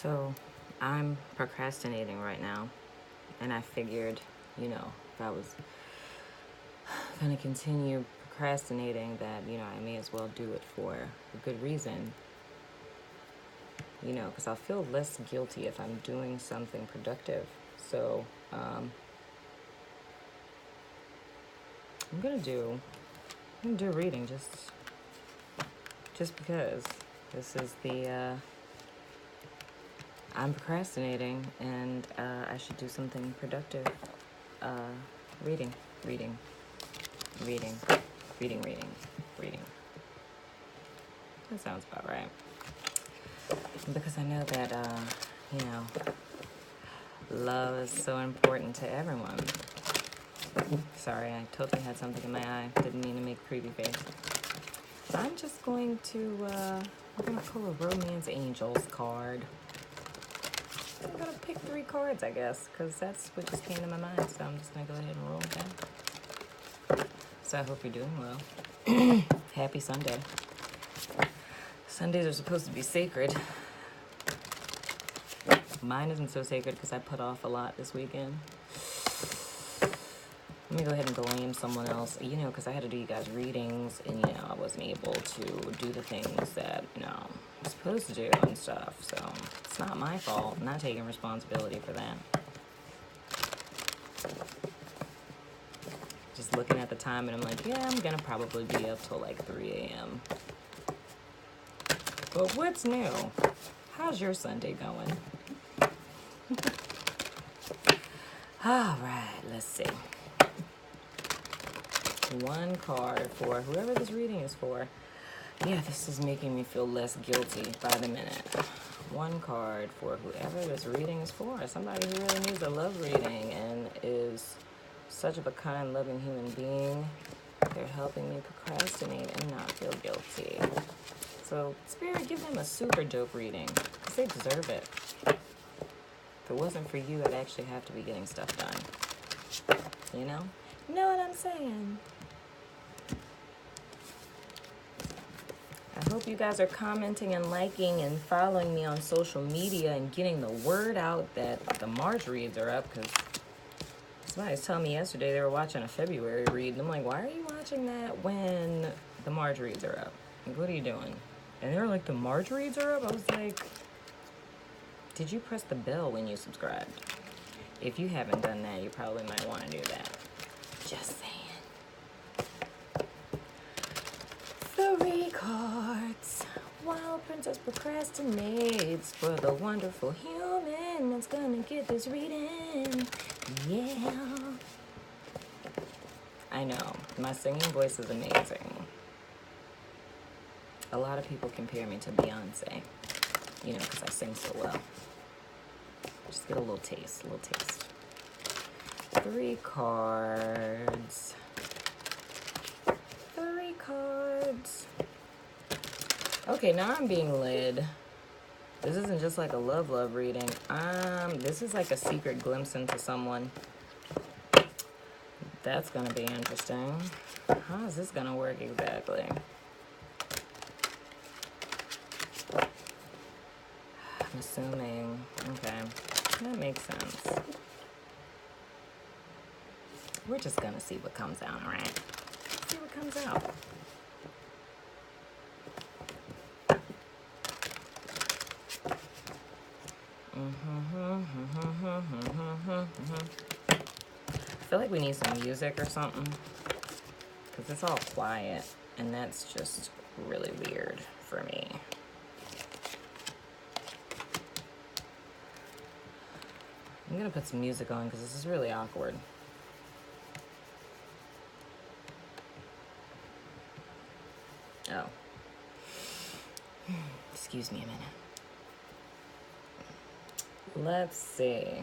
So I'm procrastinating right now, and I figured, if I was going to continue procrastinating, that, I may as well do it for a good reason, because I'll feel less guilty if I'm doing something productive. So I'm gonna do reading just because this is the I'm procrastinating, and I should do something productive. Reading, reading, reading, reading, reading, reading. That sounds about right. Because I know that, love is so important to everyone. Sorry, I totally had something in my eye. Didn't mean to make a creepy face. I'm just going to, I'm going to pull a Romance Angels card. I'm going to pick 3 cards, I guess, because that's what just came to my mind. So I'm just going to go ahead and roll with that. So I hope you're doing well. Happy Sunday. Sundays are supposed to be sacred. Mine isn't so sacred because I put off a lot this weekend. Let me go ahead and blame someone else, because I had to do you guys readings, and, I wasn't able to do the things that, I'm supposed to do and stuff. So it's not my fault. I'm not taking responsibility for that. Just looking at the time, and I'm like, yeah, I'm going to probably be up till like 3 a.m. But what's new? How's your Sunday going? All right, let's see. 1 card for whoever this reading is for. Yeah, this is making me feel less guilty by the minute. 1 card for whoever this reading is for. Somebody who really needs a love reading and is such of a kind, loving human being. They're helping me procrastinate and not feel guilty. So, Spirit, give them a super dope reading, because they deserve it. If it wasn't for you, I'd actually have to be getting stuff done. You know? You know what I'm saying? I hope you guys are commenting and liking and following me on social media and getting the word out that the March reads are up, because somebody was telling me yesterday they were watching a February read, and I'm like, why are you watching that when the March reads are up? Like, what are you doing? And they were like, the March reads are up? I was like, did you press the bell when you subscribed? If you haven't done that, you probably might want to do that. Just saying. 3 cards. While Princess procrastinates for the wonderful human that's gonna get this reading. Yeah. I know. My singing voice is amazing. A lot of people compare me to Beyonce, because I sing so well. Just get a little taste, 3 cards. 3 cards. Okay, now I'm being led. This isn't just like a love reading. This is like a secret glimpse into someone. That's gonna be interesting. How is this gonna work exactly? I'm assuming. Okay, that makes sense. We're just gonna see what comes out, all right? See what comes out. I feel like we need some music or something, because it's all quiet, and that's just really weird for me. I'm gonna put some music on because this is really awkward. Oh. Excuse me a minute. Let's see.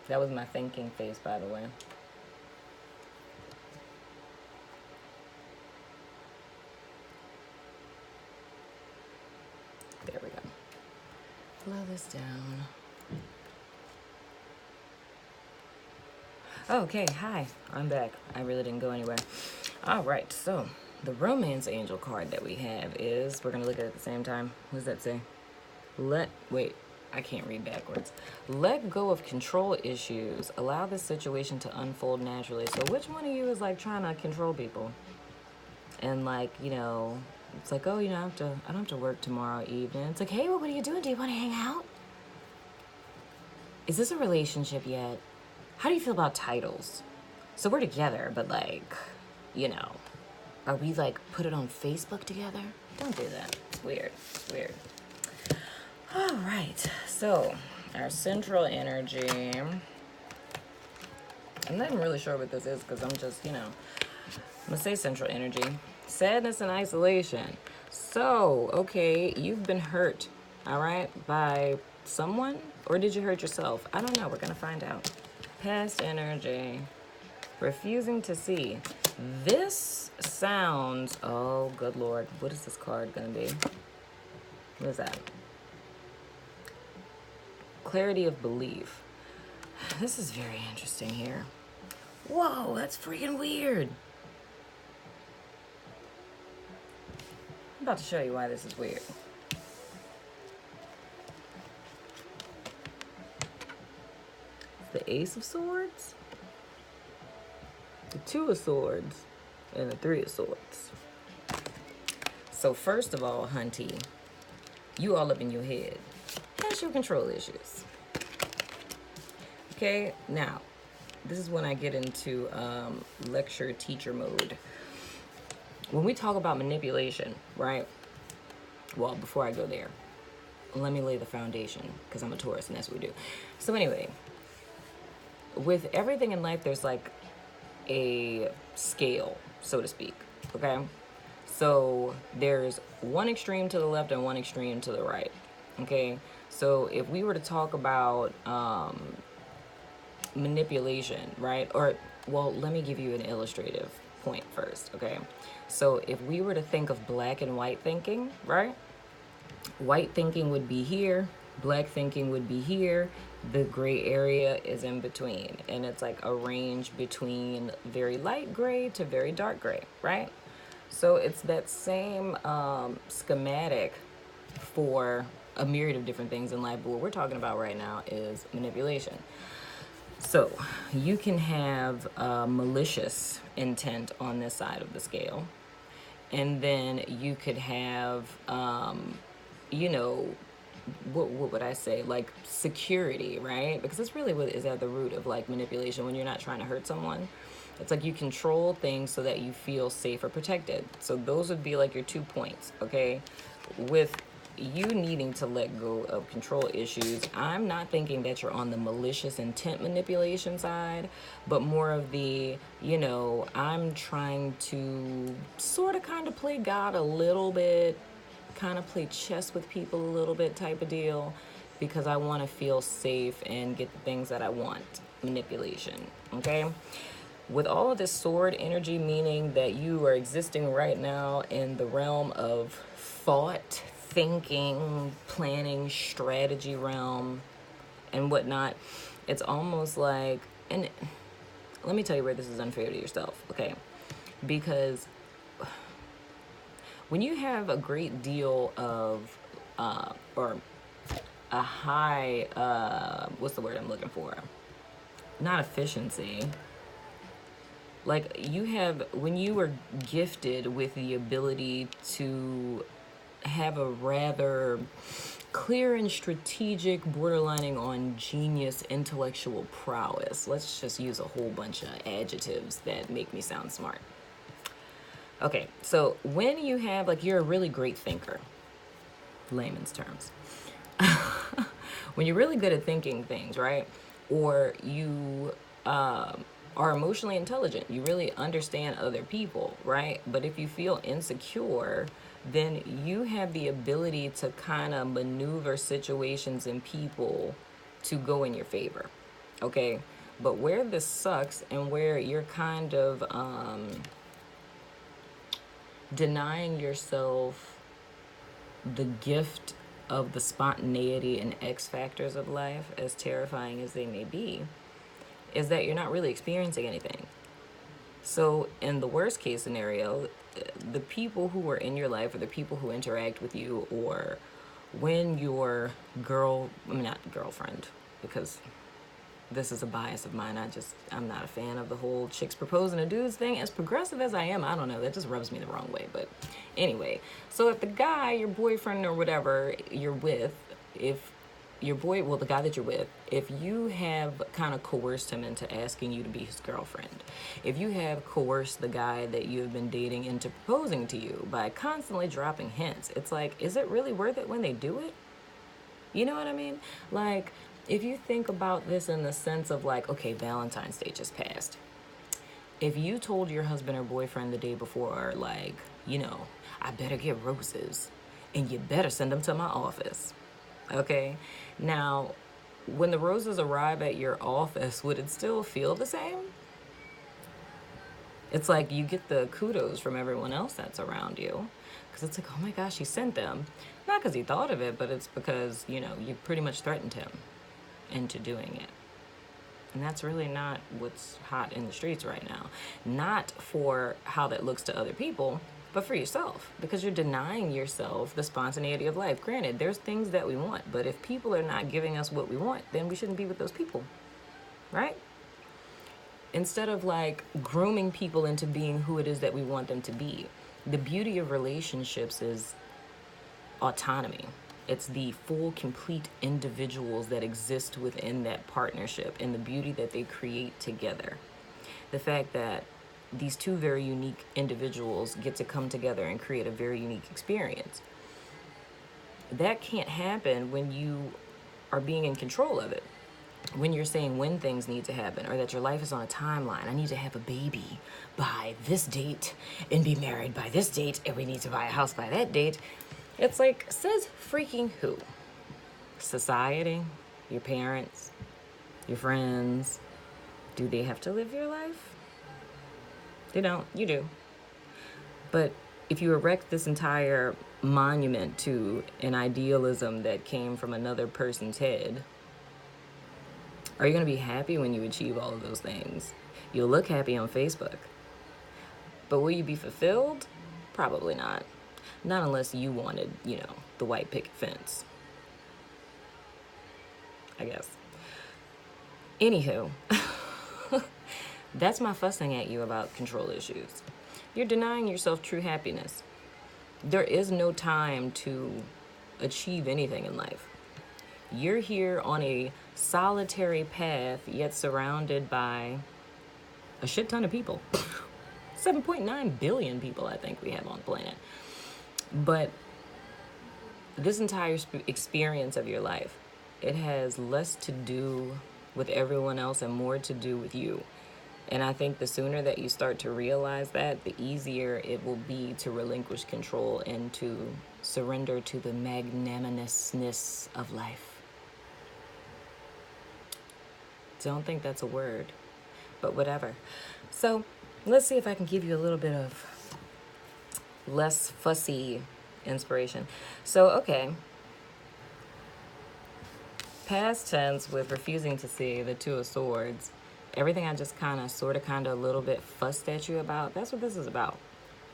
That was my thinking face, by the way. There we go. Blow this down. Okay, hi. I'm back. I really didn't go anywhere. All right, so the romance angel card that we have is, we're going to look at it at the same time. What does that say? Wait, I can't read backwards. Let go of control issues. Allow this situation to unfold naturally. So which one of you is like trying to control people? And like, you know, it's like, oh, you know, I don't have to work tomorrow evening. It's like, hey, well, what are you doing? Do you want to hang out? Is this a relationship yet? How do you feel about titles? So we're together, but like, you know, are we like put it on Facebook together? Don't do that. It's weird. It's weird. All right. So our central energy. I'm not even really sure what this is because I'm just, you know, I'm gonna say central energy. Sadness and isolation. So, okay, you've been hurt, all right, by someone, or did you hurt yourself? I don't know. We're gonna find out. Past energy. Refusing to see. This sounds, oh, good Lord. What is this card gonna be? What is that? Clarity of belief. This is very interesting here. Whoa, that's freaking weird. I'm about to show you why this is weird. The Ace of Swords, the Two of Swords, and the Three of Swords. So first of all, hunty, you all up in your head. That's your control issues. Okay, now, this is when I get into lecture teacher mode. When we talk about manipulation, right? Well, before I go there, let me lay the foundation, because I'm a Taurus and that's what we do. So anyway, with everything in life, there's like a scale, so to speak, okay? So there's one extreme to the left and one extreme to the right, okay? So if we were to talk about manipulation, right? Or, well, let me give you an illustrative point first, okay? So if we were to think of black and white thinking, right? White thinking would be here, black thinking would be here, the gray area is in between, and it's like a range between very light gray to very dark gray, right? So it's that same schematic for a myriad of different things in life, but what we're talking about right now is manipulation. So you can have malicious intent on this side of the scale, and then you could have, you know, what would I say, like security, right? Because that's really what is at the root of like manipulation when you're not trying to hurt someone. It's like you control things so that you feel safe or protected. So those would be like your 2 points, okay? With you needing to let go of control issues, I'm not thinking that you're on the malicious intent manipulation side, but more of the, you know, I'm trying to sort of kind of play God a little bit, kind of play chess with people a little bit type of deal, because I want to feel safe and get the things that I want. Manipulation, okay? With all of this sword energy, meaning that you are existing right now in the realm of thought, thinking, planning, strategy realm, and whatnot, it's almost like, and let me tell you where this is unfair to yourself, okay? Because when you have a great deal of, or a high, what's the word I'm looking for? Not efficiency. Like you have, when you are gifted with the ability to have a rather clear and strategic, borderlining on genius, intellectual prowess. Let's just use a whole bunch of adjectives that make me sound smart. Okay, so when you have, like, you're a really great thinker, layman's terms. When you're really good at thinking things, right? Or you are emotionally intelligent, you really understand other people, right? But if you feel insecure, then you have the ability to kind of maneuver situations and people to go in your favor, okay? But where this sucks and where you're kind of denying yourself the gift of the spontaneity and X factors of life, as terrifying as they may be, is that you're not really experiencing anything. So in the worst case scenario, the people who are in your life or the people who interact with you, or when your not girlfriend, because this is a bias of mine. I'm not a fan of the whole chicks proposing to dudes thing. As progressive as I am, I don't know, that just rubs me the wrong way. But anyway, so if the guy, your boyfriend or whatever you're with, if the guy that you're with, if you have kind of coerced him into asking you to be his girlfriend, if you have coerced the guy that you have been dating into proposing to you by constantly dropping hints, it's like, is it really worth it when they do it? You know what I mean? Like, if you think about this in the sense of like, okay, Valentine's Day just passed. If you told your husband or boyfriend the day before, like, I better get roses and you better send them to my office. Okay? Now, when the roses arrive at your office, would it still feel the same? It's like you get the kudos from everyone else that's around you. Because it's like, oh my gosh, he sent them. Not because he thought of it, but it's because, you pretty much threatened him into doing it. And that's really not what's hot in the streets right now. Not for how that looks to other people, but for yourself. Because you're denying yourself the spontaneity of life. Granted, there's things that we want, but if people are not giving us what we want, then we shouldn't be with those people. Right? Instead of like grooming people into being who it is that we want them to be. The beauty of relationships is autonomy. It's the full, complete individuals that exist within that partnership and the beauty that they create together. The fact that these two very unique individuals get to come together and create a very unique experience. That can't happen when you are being in control of it. When you're saying when things need to happen, or that your life is on a timeline. I need to have a baby by this date and be married by this date, and we need to buy a house by that date. It's like, says freaking who? Society? Your parents? Your friends? Do they have to live your life? They don't. You do. But if you erect this entire monument to an idealism that came from another person's head, are you going to be happy when you achieve all of those things? You'll look happy on Facebook. But will you be fulfilled? Probably not. Not unless you wanted, the white picket fence. I guess. Anywho, that's my fussing at you about control issues. You're denying yourself true happiness. There is no time to achieve anything in life. You're here on a solitary path, yet surrounded by a shit ton of people. 7.9 billion people, I think we have on the planet. But this entire experience of your life, it has less to do with everyone else and more to do with you. And I think the sooner that you start to realize that, the easier it will be to relinquish control and to surrender to the magnanimousness of life. Don't think that's a word, but whatever. So let's see if I can give you a little bit of less fussy inspiration. So, okay. Past tense with refusing to see the Two of Swords. Everything I just kind of, a little bit fussed at you about, that's what this is about.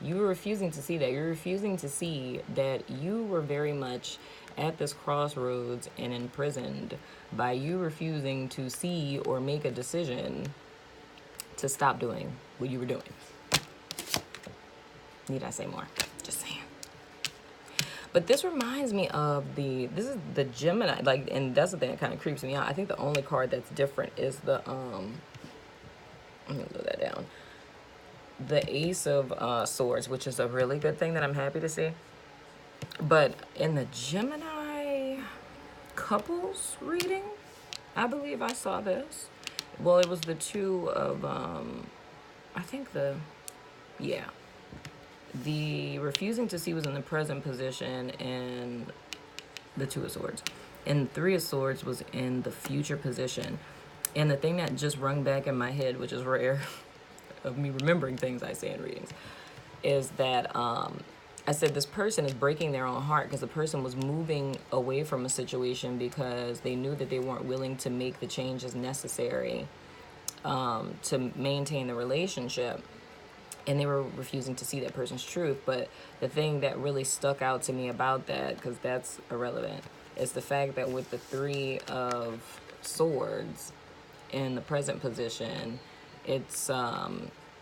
You were refusing to see that. You're refusing to see that you were very much at this crossroads and imprisoned by you refusing to see or make a decision to stop doing what you were doing. Need I say more? Just saying. But this reminds me of this is the Gemini, and that's the thing that kind of creeps me out. I think the only card that's different is the, let me look that down. The Ace of Swords, which is a really good thing that I'm happy to see. But in the Gemini couples reading, I believe I saw this. Well, it was the two of, the refusing to see was in the present position, and the Two of Swords. And Three of Swords was in the future position. And the thing that just rung back in my head, which is rare of me remembering things I say in readings, is that I said this person is breaking their own heart because the person was moving away from a situation because they knew that they weren't willing to make the changes necessary to maintain the relationship. and they were refusing to see that person's truth. But the thing that really stuck out to me about that, because that's irrelevant, is the fact that with the Three of Swords in the present position, it's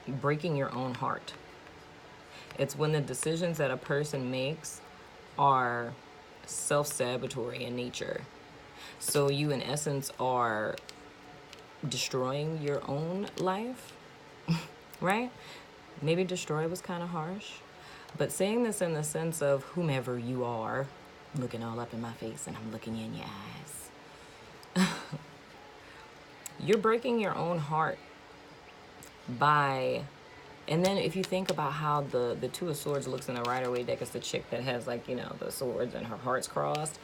breaking your own heart. It's when the decisions that a person makes are self-sabotatory in nature. So you, in essence, are destroying your own life, right? Maybe destroy was kind of harsh, but saying this in the sense of whomever you are, looking all up in my face and I'm looking you in your eyes. You're breaking your own heart by, and then if you think about how the Two of Swords looks in the Rider-Waite deck, it's the chick that has, like, you know, the swords and her heart's crossed.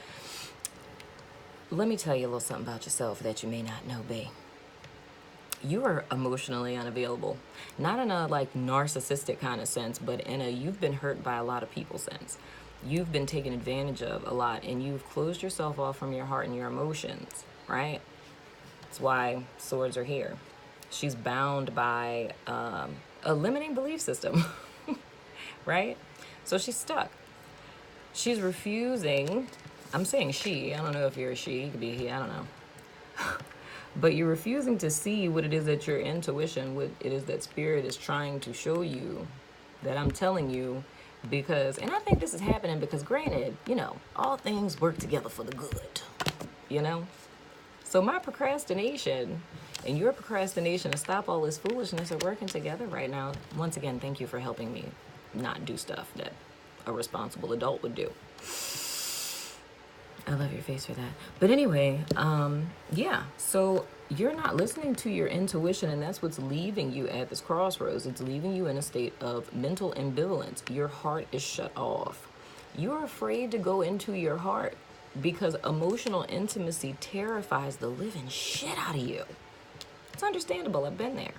Let me tell you a little something about yourself that you may not know, bae. You are emotionally unavailable. Not in a like narcissistic kind of sense, but in a you've been hurt by a lot of people sense. You've been taken advantage of a lot, and you've closed yourself off from your heart and your emotions, right? That's why swords are here. She's bound by a limiting belief system, right? So she's stuck. She's refusing. I'm saying she. I don't know if you're a she. You could be a he. I don't know. But you're refusing to see what it is that your intuition, what it is that spirit is trying to show you, that I'm telling you, because, and I think this is happening because, granted, you know, all things work together for the good, you know? So my procrastination and your procrastination to stop all this foolishness are working together right now. Once again, thank you for helping me not do stuff that a responsible adult would do. I love your face for that. But anyway, yeah, so you're not listening to your intuition, and that's what's leaving you at this crossroads. It's leaving you in a state of mental ambivalence. Your heart is shut off. You're afraid to go into your heart because emotional intimacy terrifies the living shit out of you. It's understandable. I've been there.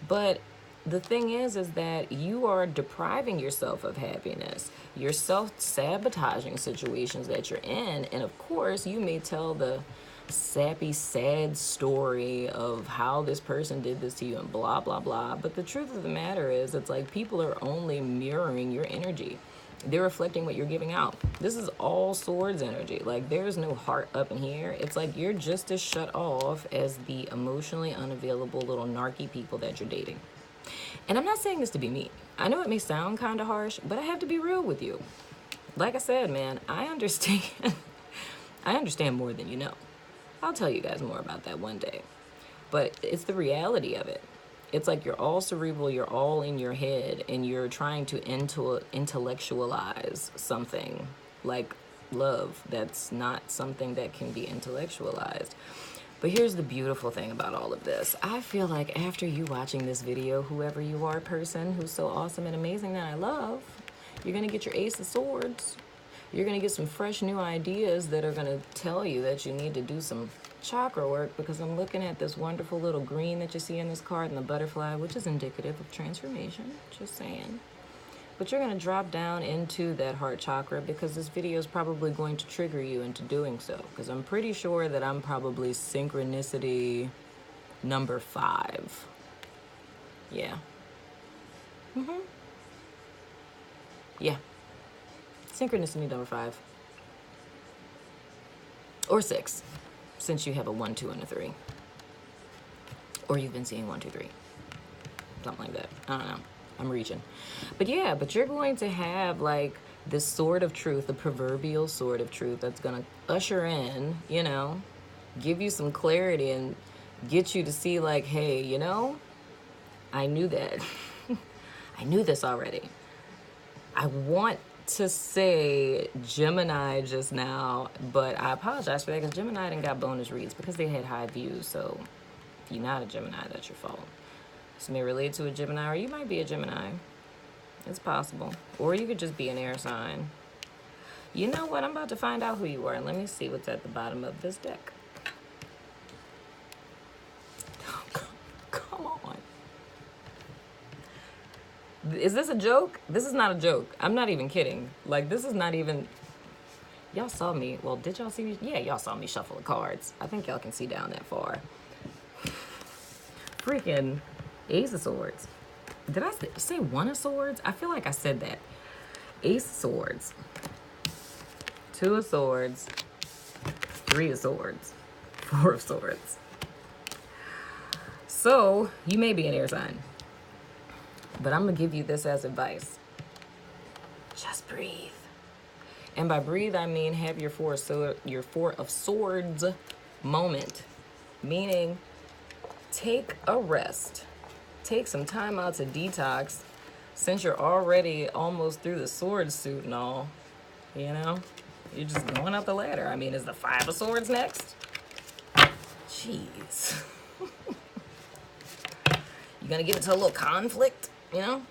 But the thing is that you are depriving yourself of happiness. You're self-sabotaging situations that you're in. And of course, you may tell the sappy, sad story of how this person did this to you and blah, blah, blah. But the truth of the matter is, it's like people are only mirroring your energy. They're reflecting what you're giving out. This is all swords energy. Like, there's no heart up in here. It's like you're just as shut off as the emotionally unavailable little narky people that you're dating. And I'm not saying this to be mean. I know it may sound kind of harsh, but I have to be real with you. Like I said, man, I understand. I understand more than you know. I'll tell you guys more about that one day. But it's the reality of it. It's like you're all cerebral, you're all in your head, and you're trying to intellectualize something like love that's not something that can be intellectualized. But here's the beautiful thing about all of this. I feel like after you watching this video, whoever you are, person who's so awesome and amazing that I love, you're going to get your Ace of Swords. You're going to get some fresh new ideas that are going to tell you that you need to do some chakra work, because I'm looking at this wonderful little green that you see in this card and the butterfly, which is indicative of transformation, just saying. But you're going to drop down into that heart chakra because this video is probably going to trigger you into doing so. Because I'm pretty sure that I'm probably synchronicity number 5. Yeah. Yeah. Synchronicity number 5. Or 6. Since you have a 1, 2, and a 3. Or you've been seeing 1, 2, 3. Something like that. I don't know. I'm reaching. But yeah, but you're going to have like this sword of truth, the proverbial sword of truth that's going to usher in, you know, give you some clarity and get you to see like, hey, you know, I knew that. I knew this already. I want to say Gemini just now, but I apologize for that because Gemini didn't got bonus reads because they had high views. So if you're not a Gemini, that's your fault. This may relate to a Gemini, or you might be a Gemini. It's possible. Or you could just be an air sign. You know what? I'm about to find out who you are. And let me see what's at the bottom of this deck. Come on. Is this a joke? This is not a joke. I'm not even kidding. Like, this is not even... Y'all saw me. Well, did y'all see me? Yeah, y'all saw me shuffle the cards. I think y'all can see down that far. Freaking Ace of Swords. Did I say one of swords? I feel like I said that. Ace of swords. Two of swords. Three of swords. Four of swords. So, you may be an air sign. But I'm going to give you this as advice. Just breathe. And by breathe, I mean have your four of swords moment. Meaning, take a rest. Take some time out to detox. Since you're already almost through the sword suit and all, you know? You're just going up the ladder. I mean, is the five of swords next? Jeez. You gonna get into a little conflict, you know?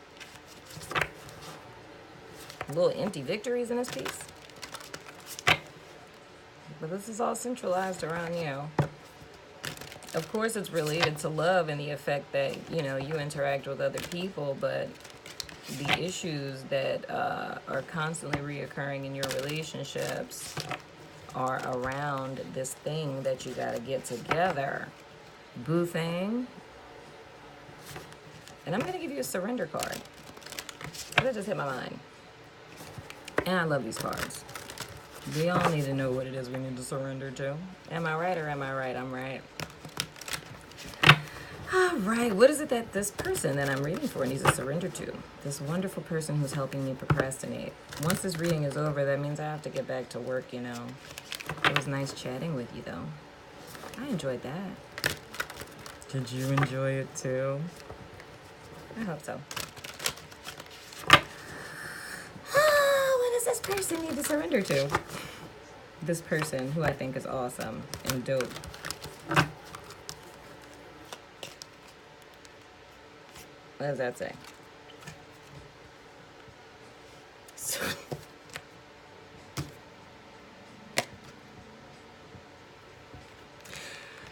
Little empty victories in this piece. But this is all centralized around you. Of course, it's related to love and the effect that, you know, you interact with other people, but the issues that are constantly reoccurring in your relationships are around this thing that you gotta get together. Boo thing. And I'm gonna give you a surrender card. That just hit my mind. And I love these cards. We all need to know what it is we need to surrender to. Am I right or am I right? I'm right. All right, what is it that this person that I'm reading for needs to surrender to? This wonderful person who's helping me procrastinate. Once this reading is over, that means I have to get back to work, you know. It was nice chatting with you, though. I enjoyed that. Did you enjoy it, too? I hope so. What does this person need to surrender to? This person who I think is awesome and dope. What does that say?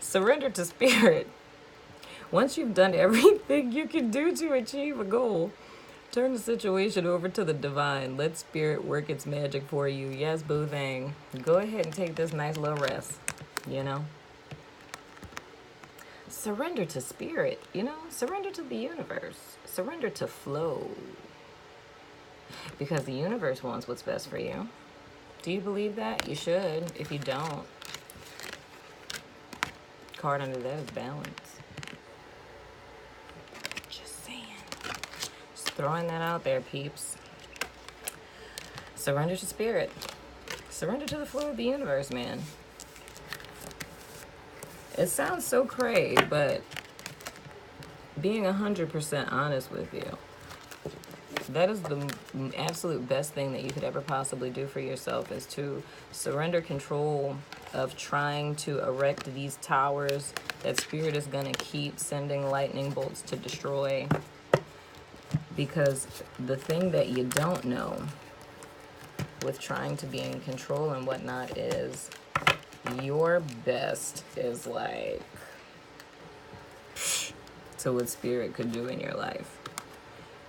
Surrender to spirit. Once you've done everything you can do to achieve a goal, turn the situation over to the divine. Let spirit work its magic for you. Yes, boo thing. Go ahead and take this nice little rest, you know? Surrender to spirit, you know? Surrender to the universe. Surrender to flow. Because the universe wants what's best for you. Do you believe that? You should. If you don't, card under that is balance. Just saying. Just throwing that out there, peeps. Surrender to spirit. Surrender to the flow of the universe, man. It sounds so cray, but being 100% honest with you, that is the absolute best thing that you could ever possibly do for yourself, is to surrender control of trying to erect these towers that spirit is going to keep sending lightning bolts to destroy. Because the thing that you don't know with trying to be in control and whatnot is your best is like to what spirit could do in your life.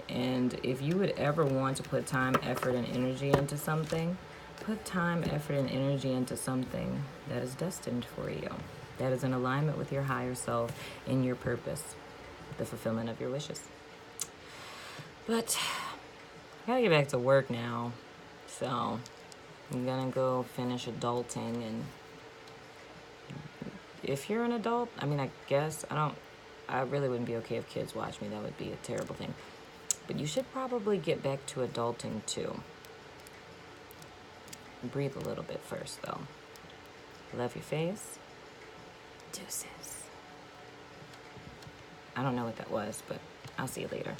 And if you would ever want to put time, effort, and energy into something, put time, effort, and energy into something that is destined for you, that is in alignment with your higher self and your purpose, the fulfillment of your wishes. But I gotta get back to work now, so I'm gonna go finish adulting. And if you're an adult, I mean, I guess I really wouldn't be okay if kids watch me. That would be a terrible thing. But you should probably get back to adulting too. Breathe a little bit first, though. Love your face. Deuces. I don't know what that was, but I'll see you later.